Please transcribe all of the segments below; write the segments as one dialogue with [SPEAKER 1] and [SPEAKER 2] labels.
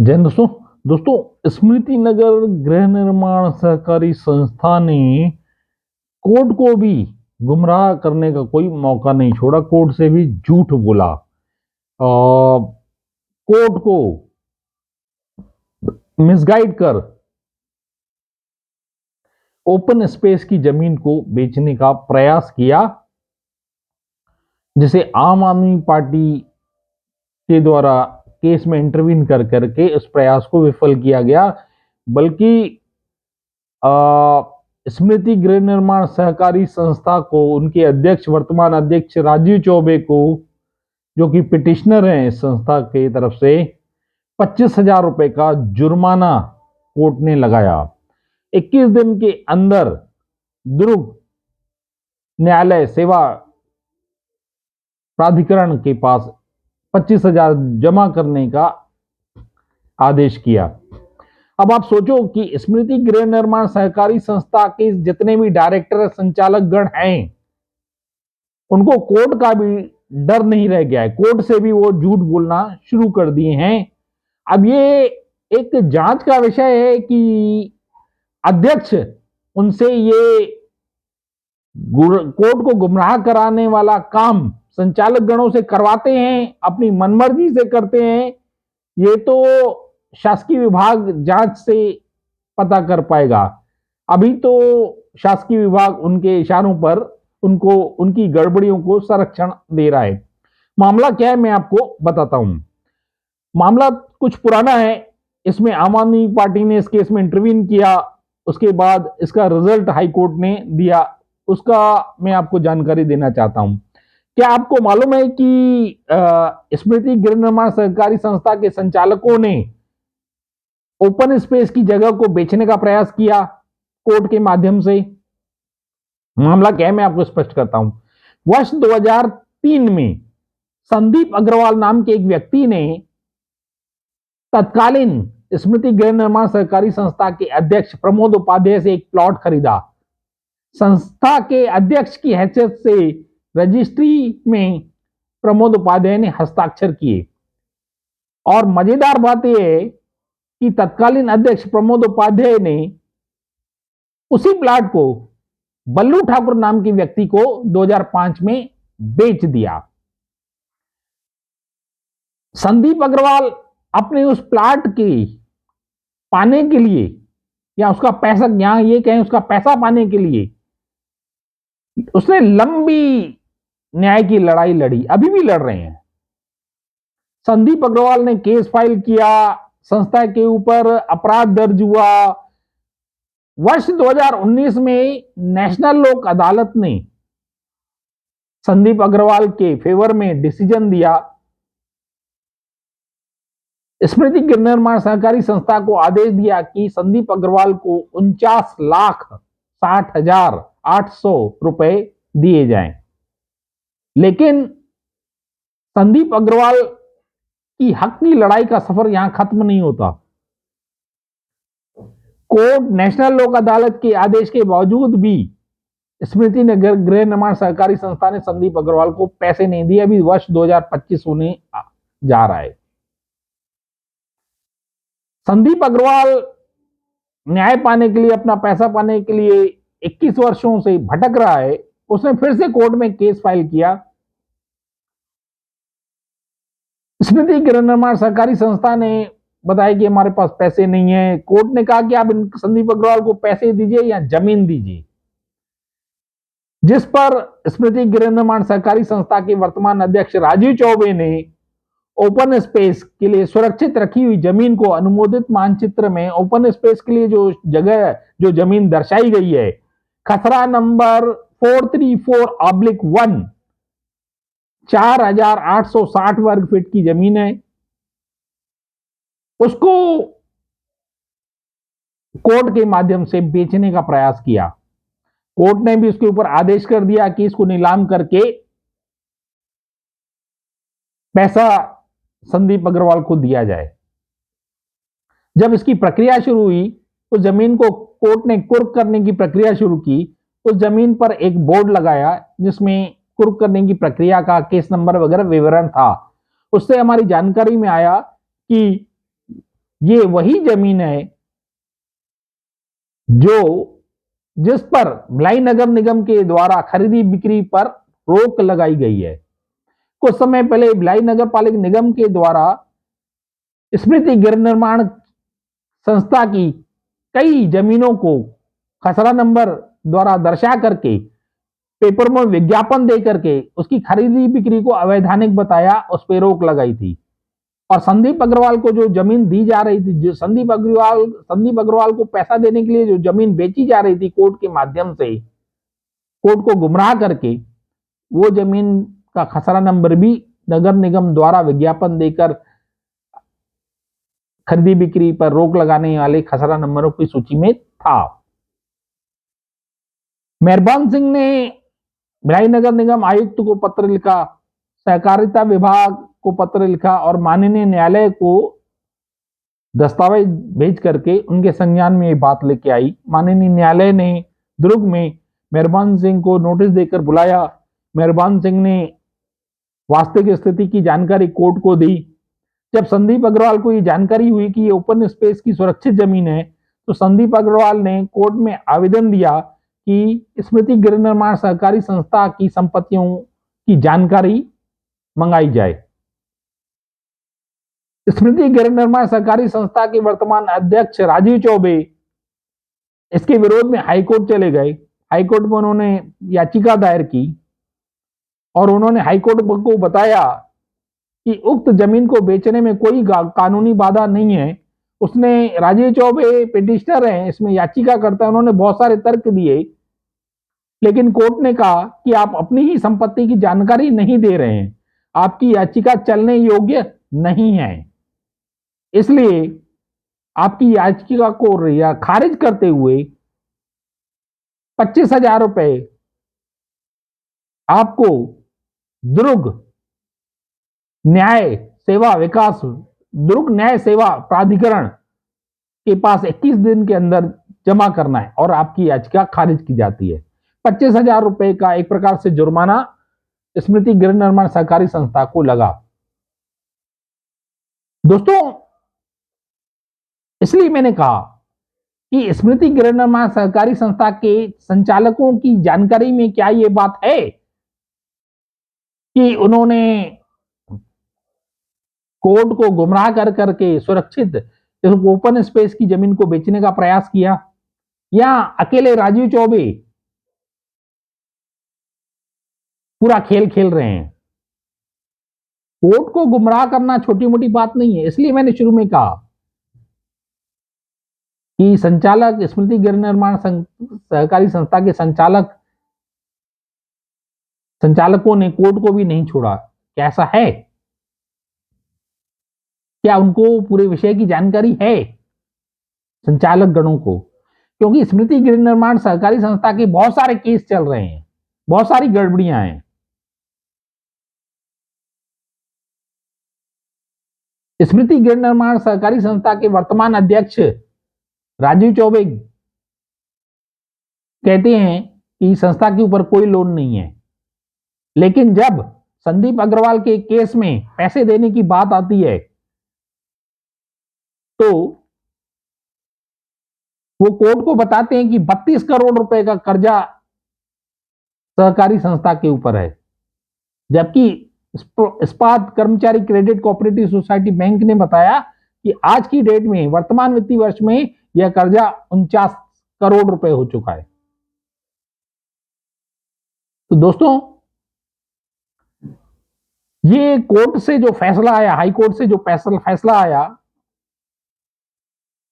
[SPEAKER 1] जैन दोस्तों दोस्तों स्मृति नगर गृह निर्माण सहकारी संस्था ने कोर्ट को भी गुमराह करने का कोई मौका नहीं छोड़ा। कोर्ट से भी झूठ बोला। कोर्ट को मिसगाइड कर ओपन स्पेस की जमीन को बेचने का प्रयास किया, जिसे आम आदमी पार्टी के द्वारा केस में इंटरवीन कर करके उस प्रयास को विफल किया गया। बल्कि स्मृति गृह निर्माण सहकारी संस्था को उनके अध्यक्ष, वर्तमान अध्यक्ष राजीव चौबे को, जो कि पिटिशनर हैं इस संस्था के तरफ से, 25,000 रुपए का जुर्माना कोर्ट ने लगाया। 21 दिन के अंदर दुर्ग न्यायालय सेवा प्राधिकरण के पास 25,000 जमा करने का आदेश किया। अब आप सोचो कि स्मृति गृह निर्माण सहकारी संस्था के जितने भी डायरेक्टर, संचालक गण हैं, उनको कोर्ट का भी डर नहीं रह गया है। कोर्ट से भी वो झूठ बोलना शुरू कर दिए हैं। अब ये एक जांच का विषय है कि अध्यक्ष उनसे ये कोर्ट को गुमराह कराने वाला काम संचालक गणों से करवाते हैं, अपनी मनमर्जी से करते हैं। ये तो शासकीय विभाग जांच से पता कर पाएगा। अभी तो शासकीय विभाग उनके इशारों पर उनको उनकी गड़बड़ियों को संरक्षण दे रहा है। मामला क्या है मैं आपको बताता हूं। मामला कुछ पुराना है। इसमें आम आदमी पार्टी ने इस केस में इंटरवीन किया। उसके बाद इसका रिजल्ट हाई कोर्ट ने दिया, उसका मैं आपको जानकारी देना चाहता हूं। क्या आपको मालूम है कि स्मृति गृह निर्माण सहकारी संस्था के संचालकों ने ओपन स्पेस की जगह को बेचने का प्रयास किया कोर्ट के माध्यम से? मामला क्या है मैं आपको स्पष्ट करता हूं। वर्ष 2003 में संदीप अग्रवाल नाम के एक व्यक्ति ने तत्कालीन स्मृति गृह निर्माण सहकारी संस्था के अध्यक्ष प्रमोद उपाध्याय से एक प्लॉट खरीदा। संस्था के अध्यक्ष की हैसियत से रजिस्ट्री में प्रमोद उपाध्याय ने हस्ताक्षर किए। और मजेदार बात यह है कि तत्कालीन अध्यक्ष प्रमोद उपाध्याय ने उसी प्लाट को बल्लू ठाकुर नाम के व्यक्ति को 2005 में बेच दिया। संदीप अग्रवाल अपने उस प्लाट के पाने के लिए, या उसका पैसा, यहां ये कहें उसका पैसा पाने के लिए, उसने लंबी न्याय की लड़ाई लड़ी, अभी भी लड़ रहे हैं। संदीप अग्रवाल ने केस फाइल किया, संस्था के ऊपर अपराध दर्ज हुआ। वर्ष 2019 में नेशनल लोक अदालत ने संदीप अग्रवाल के फेवर में डिसीजन दिया। स्मृति गृह निर्माण सहकारी संस्था को आदेश दिया कि संदीप अग्रवाल को 49,60,800 रुपए दिए जाएं। लेकिन संदीप अग्रवाल की हक की लड़ाई का सफर यहां खत्म नहीं होता। कोर्ट, नेशनल लोक अदालत के आदेश के बावजूद भी स्मृति नगर गृह निर्माण सहकारी संस्था ने संदीप अग्रवाल को पैसे नहीं दिए। अभी वर्ष 2025 होने जा रहा है। संदीप अग्रवाल न्याय पाने के लिए, अपना पैसा पाने के लिए 21 वर्षों से भटक रहा है। उसने फिर से कोर्ट में केस फाइल किया। स्मृति गृह निर्माण सहकारी संस्था ने बताया कि हमारे पास पैसे नहीं है। कोर्ट ने कहा कि आप संदीप अग्रवाल को पैसे दीजिए या जमीन दीजिए, जिस पर स्मृति गृह निर्माण सहकारी संस्था के वर्तमान अध्यक्ष राजीव चौबे ने ओपन स्पेस के लिए सुरक्षित रखी हुई जमीन को अनुमोदित मानचित्र में ओपन स्पेस के लिए जो जगह, जो जमीन दर्शाई गई है, खसरा नंबर 434/1, 4,860 वर्ग फीट की जमीन है, उसको कोर्ट के माध्यम से बेचने का प्रयास किया। कोर्ट ने भी उसके ऊपर आदेश कर दिया कि इसको नीलाम करके पैसा संदीप अग्रवाल को दिया जाए। जब इसकी प्रक्रिया शुरू हुई तो जमीन को कोर्ट ने कुर्क करने की प्रक्रिया शुरू की। उस जमीन पर एक बोर्ड लगाया जिसमें कुर्क करने की प्रक्रिया का केस नंबर वगैरह विवरण था। उससे हमारी जानकारी में आया कि ये वही जमीन है जिस पर भिलाई नगर निगम के द्वारा खरीदी बिक्री पर रोक लगाई गई है। कुछ समय पहले भिलाई नगर पालिक निगम के द्वारा स्मृति गृह निर्माण संस्था की कई जमीनों को खसरा नंबर द्वारा दर्शा करके पेपर में विज्ञापन दे करके उसकी खरीदी बिक्री को अवैधानिक बताया, उस पर रोक लगाई थी। और संदीप अग्रवाल को जो जमीन दी जा रही थी, जो संदीप अग्रवाल को पैसा देने के लिए जो जमीन बेची जा रही थी कोर्ट के माध्यम से, कोर्ट को गुमराह करके, वो जमीन का खसरा नंबर भी नगर निगम द्वारा विज्ञापन देकर खरीदी बिक्री पर रोक लगाने वाले खसरा नंबरों की सूची में था। मेहरबान सिंह ने भिलाई नगर निगम आयुक्त को पत्र लिखा, सहकारिता विभाग को पत्र लिखा और माननीय न्यायालय को दस्तावेज भेज करके उनके संज्ञान में ये बात लेके आई। माननीय न्यायालय ने दुर्ग में मेहरबान सिंह को नोटिस देकर बुलाया। मेहरबान सिंह ने वास्तविक स्थिति की जानकारी कोर्ट को दी। जब संदीप अग्रवाल को ये जानकारी हुई कि ये ओपन स्पेस की सुरक्षित जमीन है, तो संदीप अग्रवाल ने कोर्ट में आवेदन दिया कि स्मृति गृह निर्माण सहकारी संस्था की संपत्तियों की जानकारी मंगाई जाए। स्मृति गृह निर्माण सहकारी संस्था के वर्तमान अध्यक्ष राजीव चौबे इसके विरोध में हाईकोर्ट चले गए। हाईकोर्ट में उन्होंने याचिका दायर की और उन्होंने हाईकोर्ट को बताया कि उक्त जमीन को बेचने में कोई कानूनी बाधा नहीं है। उसने राजीव चौबे पिटिशनर हैं, इसमें याचिका करता है, उन्होंने बहुत सारे तर्क दिए, लेकिन कोर्ट ने कहा कि आप अपनी ही संपत्ति की जानकारी नहीं दे रहे हैं, आपकी याचिका चलने योग्य नहीं है, इसलिए आपकी याचिका को खारिज करते हुए 25,000 रुपए आपको दुर्ग न्याय सेवा प्राधिकरण के पास 21 दिन के अंदर जमा करना है और आपकी याचिका खारिज की जाती है। 25,000 रुपए का एक प्रकार से जुर्माना स्मृति गृह निर्माण सहकारी संस्था को लगा। दोस्तों, इसलिए मैंने कहा कि स्मृति गृह निर्माण सहकारी संस्था के संचालकों की जानकारी में क्या यह बात है कि उन्होंने कोर्ट को गुमराह कर करके सुरक्षित ओपन स्पेस की जमीन को बेचने का प्रयास किया, या अकेले राजीव चौबे पूरा खेल खेल रहे हैं। कोर्ट को गुमराह करना छोटी मोटी बात नहीं है। इसलिए मैंने शुरू में कहा कि संचालक स्मृति गृह निर्माण सहकारी संस्था के संचालकों ने कोर्ट को भी नहीं छोड़ा। कैसा है? क्या उनको पूरे विषय की जानकारी है संचालक गणों को? क्योंकि स्मृति गृह निर्माण सहकारी संस्था के बहुत सारे केस चल रहे हैं, बहुत सारी गड़बड़ियां हैं। स्मृति गृह निर्माण सहकारी संस्था के वर्तमान अध्यक्ष राजीव चौबे कहते हैं कि संस्था के ऊपर कोई लोन नहीं है, लेकिन जब संदीप अग्रवाल के केस में पैसे देने की बात आती है तो वो कोर्ट को बताते हैं कि 32 करोड़ रुपए का कर्जा सहकारी संस्था के ऊपर है, जबकि इस्पात कर्मचारी क्रेडिट कोऑपरेटिव सोसाइटी बैंक ने बताया कि आज की डेट में वर्तमान वित्तीय वर्ष में यह कर्जा 49 करोड़ रुपए हो चुका है। तो दोस्तों, ये कोर्ट से जो फैसला आया, हाई कोर्ट से जो फैसला आया,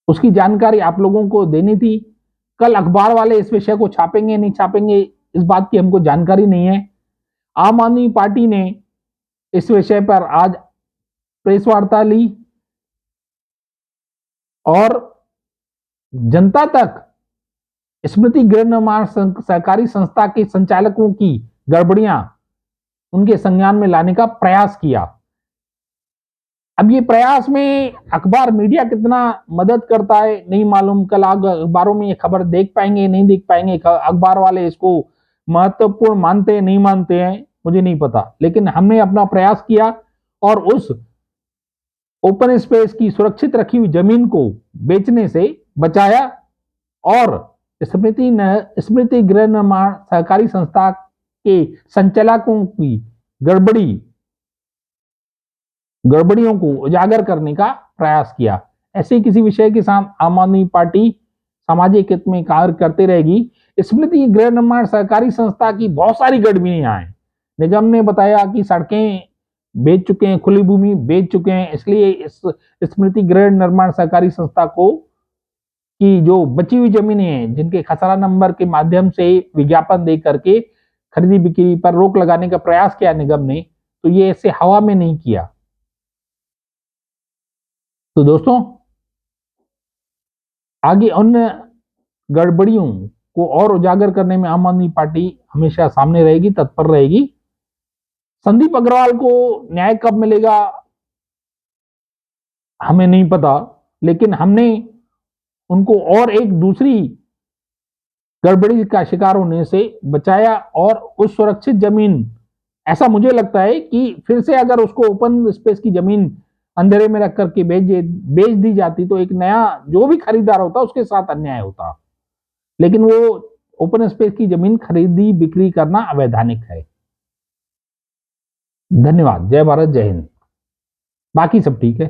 [SPEAKER 1] उसकी जानकारी आप लोगों को देनी थी। कल अखबार वाले इस विषय को छापेंगे नहीं छापेंगे इस बात की हमको जानकारी नहीं है। आम आदमी पार्टी ने इस विषय पर आज प्रेस वार्ता ली और जनता तक स्मृति गृह निर्माण सहकारी संस्था के संचालकों की गड़बड़ियां उनके संज्ञान में लाने का प्रयास किया। अब ये प्रयास में अखबार मीडिया कितना मदद करता है नहीं मालूम। कल अखबारों में ये खबर देख पाएंगे नहीं देख पाएंगे, अखबार वाले इसको महत्वपूर्ण मानते हैं नहीं मानते हैं मुझे नहीं पता, लेकिन हमने अपना प्रयास किया और उस ओपन स्पेस की सुरक्षित रखी हुई जमीन को बेचने से बचाया और स्मृति गृह निर्माण सहकारी संस्था के संचालकों की गड़बड़ियों को उजागर करने का प्रयास किया। ऐसे किसी विषय के साथ आम आदमी पार्टी सामाजिक हित में कार्य करते रहेगी। स्मृति गृह निर्माण सहकारी संस्था की बहुत सारी गड़बड़ियां हैं। निगम ने बताया कि सड़कें बेच चुके हैं, खुली भूमि बेच चुके हैं, इसलिए इस स्मृति गृह निर्माण सहकारी संस्था को की जो बची हुई जमीनें हैं, जिनके खसरा नंबर के माध्यम से विज्ञापन दे करके खरीदी बिक्री पर रोक लगाने का प्रयास किया निगम ने, तो ये ऐसे हवा में नहीं किया। तो दोस्तों, आगे अन्य गड़बड़ियों को और उजागर करने में आम आदमी पार्टी हमेशा सामने रहेगी, तत्पर रहेगी। संदीप अग्रवाल को न्याय कब मिलेगा हमें नहीं पता, लेकिन हमने उनको और एक दूसरी गड़बड़ी का शिकार होने से बचाया और उस सुरक्षित जमीन, ऐसा मुझे लगता है कि फिर से अगर उसको ओपन स्पेस की जमीन अंधेरे में रख करके बेच दी जाती तो एक नया जो भी खरीदार होता उसके साथ अन्याय होता, लेकिन वो ओपन स्पेस की जमीन खरीदी बिक्री करना अवैधानिक है। धन्यवाद। जय भारत, जय हिंद। बाकी सब ठीक है।